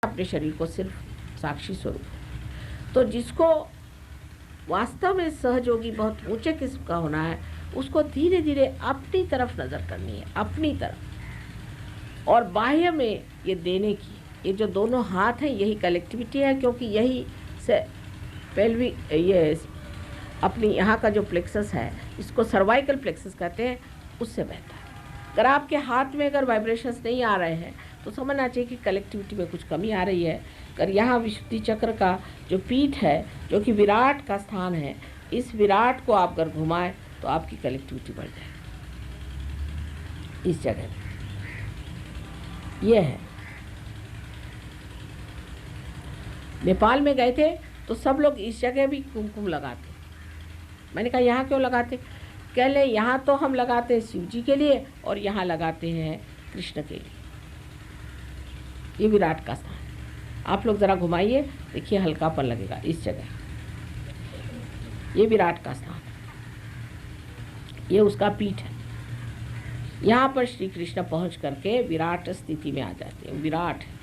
अपने शरीर को सिर्फ साक्षी स्वरूप। तो जिसको वास्तव में सहयोगी बहुत ऊंचे किस्म का होना है, उसको धीरे धीरे अपनी तरफ नज़र करनी है, अपनी तरफ। और बाह्य में ये देने की, ये जो दोनों हाथ हैं यही कलेक्टिविटी है, क्योंकि यही से पेल्विक, ये अपनी यहाँ का जो प्लेक्सस है, इसको सर्वाइकल प्लेक्सस कहते हैं, उससे बहता है। अगर आपके हाथ में अगर वाइब्रेशंस नहीं आ रहे हैं तो समझना चाहिए कि कलेक्टिविटी में कुछ कमी आ रही है। अगर यहाँ विशुद्धि चक्र का जो पीठ है, जो कि विराट का स्थान है, इस विराट को आप अगर घुमाएं तो आपकी कलेक्टिविटी बढ़ जाएगी। इस जगह ये है। नेपाल में गए थे तो सब लोग इस जगह भी कुमकुम लगाते। मैंने कहा यहाँ क्यों लगाते? कह ले यहाँ तो हम लगाते हैं शिव जी के लिए और यहाँ लगाते हैं कृष्ण के लिए। ये विराट का स्थान है। आप लोग ज़रा घुमाइए, देखिए हल्कापन लगेगा इस जगह। ये विराट का स्थान, ये उसका पीठ है। यहाँ पर श्री कृष्ण पहुँच करके विराट स्थिति में आ जाते हैं। विराट है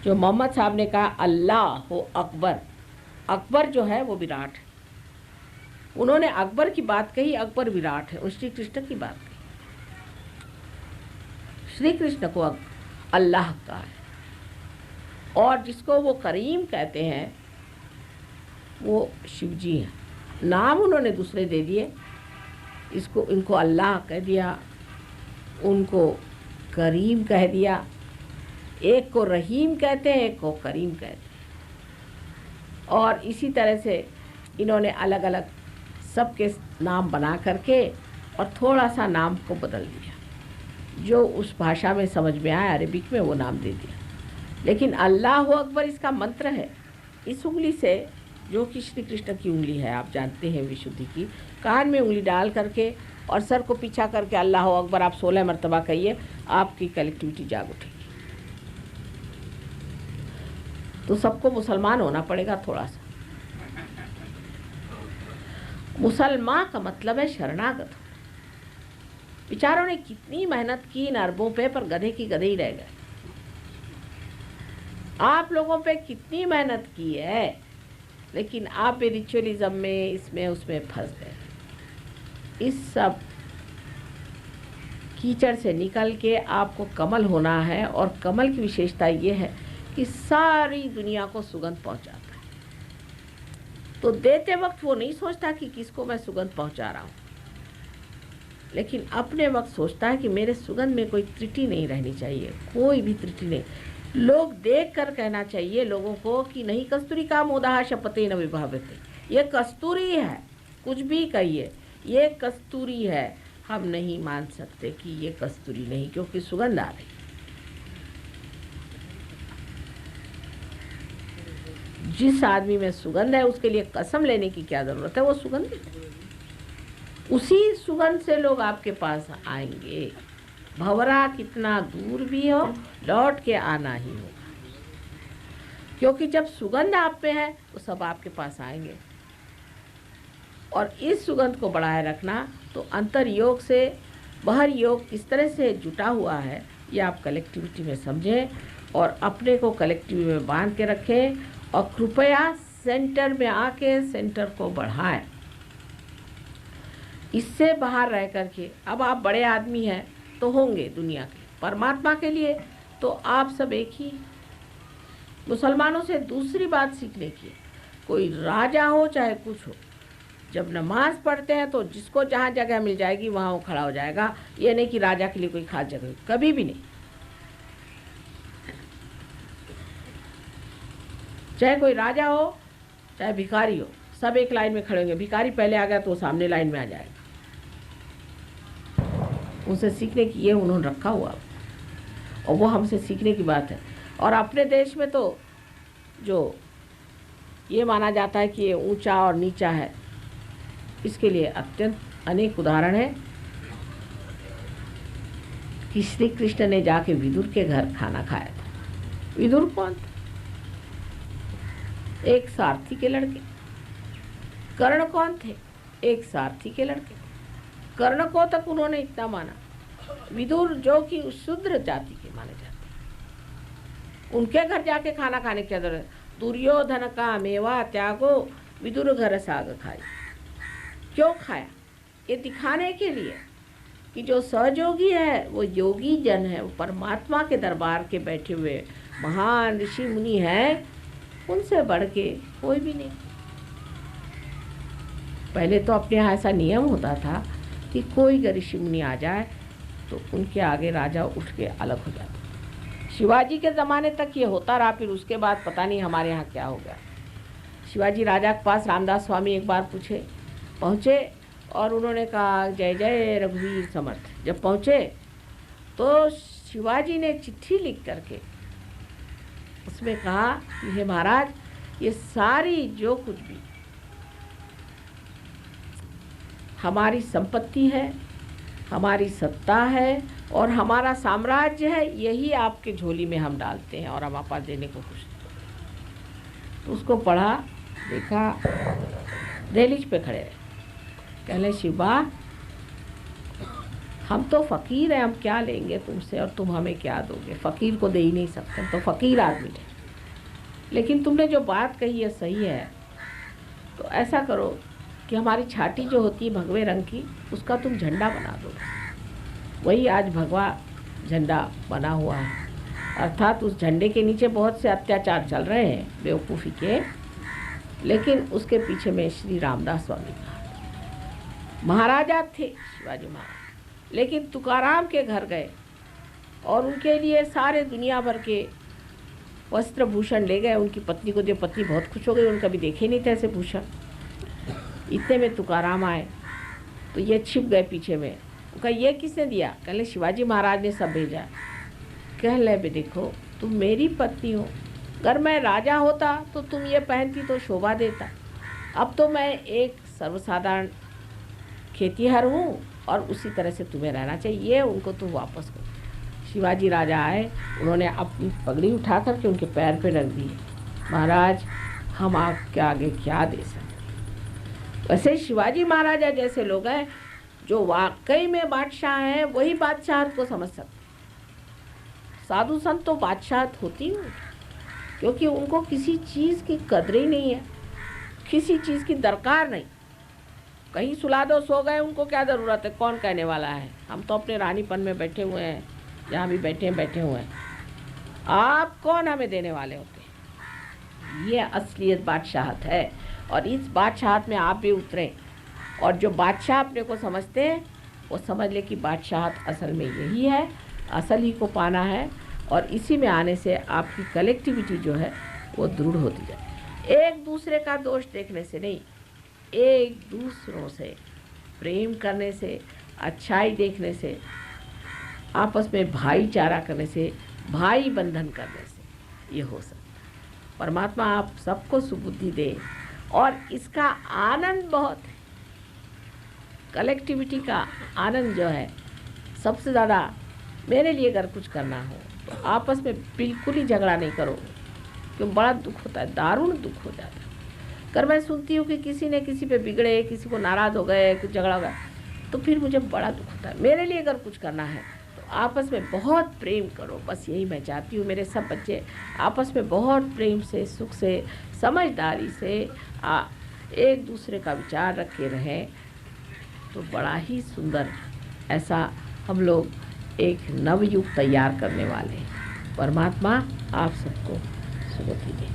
जो मोहम्मद साहब ने कहा अल्लाह हो अकबर, अकबर जो है वो विराट है। उन्होंने अकबर की बात कही, अकबर विराट है। श्री कृष्ण की बात कही, श्री कृष्ण को अल्लाह का है। और जिसको वो करीम कहते हैं वो शिव जी हैं। नाम उन्होंने दूसरे दे दिए, इसको इनको अल्लाह कह दिया, उनको करीम कह दिया। एक को रहीम कहते हैं, एक को करीम कहते हैं। और इसी तरह से इन्होंने अलग अलग सबके नाम बना करके और थोड़ा सा नाम को बदल दिया, जो उस भाषा में समझ में आया, अरबिक में वो नाम दे दिया। लेकिन अल्लाह अकबर इसका मंत्र है। इस उंगली से, जो कि श्री कृष्ण की उंगली है, आप जानते हैं विशुद्धि की, कान में उंगली डाल करके और सर को पीछा करके अल्लाह अकबर आप 16 मरतबा कहिए, आपकी कलेक्टिविटी जाग उठेगी। तो सबको मुसलमान होना पड़ेगा थोड़ा सा। मुसलमान का मतलब है शरणागत। बेचारों ने कितनी मेहनत की इन अरबों पे, पर गधे की गधे ही रह गए। आप लोगों पे कितनी मेहनत की है, लेकिन आप भी रिचुअलिज्म में, इसमें उसमें फंस गए। इस सब कीचड़ से निकल के आपको कमल होना है। और कमल की विशेषता ये है कि सारी दुनिया को सुगंध पहुंचाता है। तो देते वक्त वो नहीं सोचता कि किसको मैं सुगंध पहुंचा रहा हूँ, लेकिन अपने वक्त सोचता है कि मेरे सुगंध में कोई त्रुटि नहीं रहनी चाहिए, कोई भी त्रुटि नहीं। लोग देख कर कहना चाहिए लोगों को कि नहीं कस्तूरी का मोदाह शपते न विभावते, ये कस्तूरी है। कुछ भी कहिए, ये कस्तूरी है। हम नहीं मान सकते कि ये कस्तूरी नहीं, क्योंकि सुगंध आ रही। जिस आदमी में सुगंध है उसके लिए कसम लेने की क्या जरूरत है, वो सुगंधित है। उसी सुगंध से लोग आपके पास आएंगे। भंवरा कितना दूर भी हो, लौट के आना ही होगा। क्योंकि जब सुगंध आप पे है तो सब आपके पास आएंगे। और इस सुगंध को बढ़ाए रखना, तो अंतर योग से बाहर योग किस तरह से जुटा हुआ है, ये आप कलेक्टिविटी में समझें और अपने को कलेक्टिविटी में बांध के रखें। और कृपया सेंटर में आके सेंटर को बढ़ाएं। इससे बाहर रह करके, अब आप बड़े आदमी हैं तो होंगे दुनिया के, परमात्मा के लिए तो आप सब एक ही। मुसलमानों से दूसरी बात सीखने की, कोई राजा हो चाहे कुछ हो, जब नमाज पढ़ते हैं तो जिसको जहाँ जगह मिल जाएगी वहाँ वो खड़ा हो जाएगा। ये नहीं कि राजा के लिए कोई खास जगह, कभी भी नहीं। चाहे कोई राजा हो चाहे भिखारी हो, सब एक लाइन में खड़े होंगे। भिखारी पहले आ गया तो वो सामने लाइन में आ जाएगा। उनसे सीखने की ये उन्होंने रखा हुआ, और वो हमसे सीखने की बात है। और अपने देश में तो जो ये माना जाता है कि ये ऊंचा और नीचा है, इसके लिए अत्यंत अनेक उदाहरण है कि श्री कृष्ण ने जाके विदुर के घर खाना खाया था। विदुर कौन था? एक सारथी के लड़के। कर्ण कौन थे? एक सारथी के लड़के। कर्ण को तक उन्होंने इतना माना। विदुर जो कि शूद्र जाति के माने जाते, उनके घर जाके खाना खाने की जरूरत है। दुर्योधन का मेवा त्यागो विदुर घर साग खाई। क्यों खाया? ये दिखाने के लिए कि जो सहयोगी है वो योगी जन है, वो परमात्मा के दरबार के बैठे हुए महान ऋषि मुनि हैं, उनसे बढ़ के कोई भी नहीं। पहले तो अपने यहाँ ऐसा नियम होता था कि कोई ऋषि मुनि आ जाए तो उनके आगे राजा उठ के अलग हो जाता। शिवाजी के ज़माने तक ये होता रहा, फिर उसके बाद पता नहीं हमारे यहाँ क्या हो गया। शिवाजी राजा के पास रामदास स्वामी एक बार पहुँचे और उन्होंने कहा जय जय रघुवीर समर्थ। जब पहुँचे तो शिवाजी ने चिट्ठी लिख करके उसमें कहा कि हे महाराज, ये सारी जो कुछ भी हमारी संपत्ति है, हमारी सत्ता है और हमारा साम्राज्य है, यही आपके झोली में हम डालते हैं और हम आपको देने को खुश। तो उसको पढ़ा, देखा, दहलीज पे खड़े रहे। कहले शिवा, हम तो फ़कीर हैं, हम क्या लेंगे तुमसे और तुम हमें क्या दोगे? फ़कीर को दे ही नहीं सकते, तो फ़कीर आदमी थे। लेकिन तुमने जो बात कही है सही है, तो ऐसा करो कि हमारी छाती जो होती है भगवे रंग की, उसका तुम झंडा बना दो। वही आज भगवा झंडा बना हुआ है। अर्थात उस झंडे के नीचे बहुत से अत्याचार चल रहे हैं बेवकूफ़ी के, लेकिन उसके पीछे में श्री रामदास स्वामी महाराजा थे, शिवाजी महाराज। लेकिन तुकाराम के घर गए और उनके लिए सारे दुनिया भर के वस्त्र भूषण ले गए। उनकी पत्नी को, जो पत्नी बहुत खुश हो गई, उनका भी देखे नहीं थे ऐसे भूषण। इतने में तुकाराम आए तो ये छिप गए पीछे में। उनका ये किसने दिया? कहले शिवाजी महाराज ने सब भेजा। कह ले बे, देखो तुम मेरी पत्नी हो, अगर मैं राजा होता तो तुम ये पहनती तो शोभा देता। अब तो मैं एक सर्वसाधारण खेतीहर हूँ और उसी तरह से तुम्हें रहना चाहिए। ये उनको तुम वापस करो। शिवाजी राजा आए, उन्होंने अपनी पगड़ी उठा करके उनके पैर पे रख दी। महाराज, हम आपके आगे क्या दे सकते? वैसे शिवाजी महाराजा जैसे लोग हैं जो वाकई में बादशाह हैं, वही बादशाहत को समझ सकते। साधु संत तो बादशाहत होती नहीं, क्योंकि उनको किसी चीज़ की कदर ही नहीं है, किसी चीज़ की दरकार नहीं। कहीं सुला दो, सो गए, उनको क्या ज़रूरत है? कौन कहने वाला है? हम तो अपने रानीपन में बैठे हुए हैं, जहाँ भी बैठे हुए हैं। आप कौन हमें देने वाले होते हैं? ये असलियत बादशाहत है और इस बादशाहत में आप भी उतरें। और जो बादशाह अपने को समझते हैं वो समझ ले कि बादशाहत असल में यही है, असल ही को पाना है। और इसी में आने से आपकी कलेक्टिविटी जो है वो दृढ़ होती जाए। एक दूसरे का दोष देखने से नहीं, एक दूसरों से प्रेम करने से, अच्छाई देखने से, आपस में भाईचारा करने से, भाई बंधन करने से ये हो सकता है। परमात्मा आप सबको सुबुद्धि दे और इसका आनंद बहुत है। कलेक्टिविटी का आनंद जो है सबसे ज़्यादा। मेरे लिए अगर कुछ करना हो तो आपस में बिल्कुल ही झगड़ा नहीं करो, क्यों? बड़ा दुख होता है, दारुण दुख हो जाता है। अगर मैं सुनती हूँ कि किसी ने किसी पे बिगड़े, किसी को नाराज़ हो गए, कुछ झगड़ा हो गया, तो फिर मुझे बड़ा दुख होता है। मेरे लिए अगर कुछ करना है तो आपस में बहुत प्रेम करो, बस यही मैं चाहती हूँ। मेरे सब बच्चे आपस में बहुत प्रेम से, सुख से, समझदारी से एक दूसरे का विचार रखे रहें, तो बड़ा ही सुंदर ऐसा हम लोग एक नवयुग तैयार करने वाले हैं। परमात्मा आप सबको सुबुद्धि दे।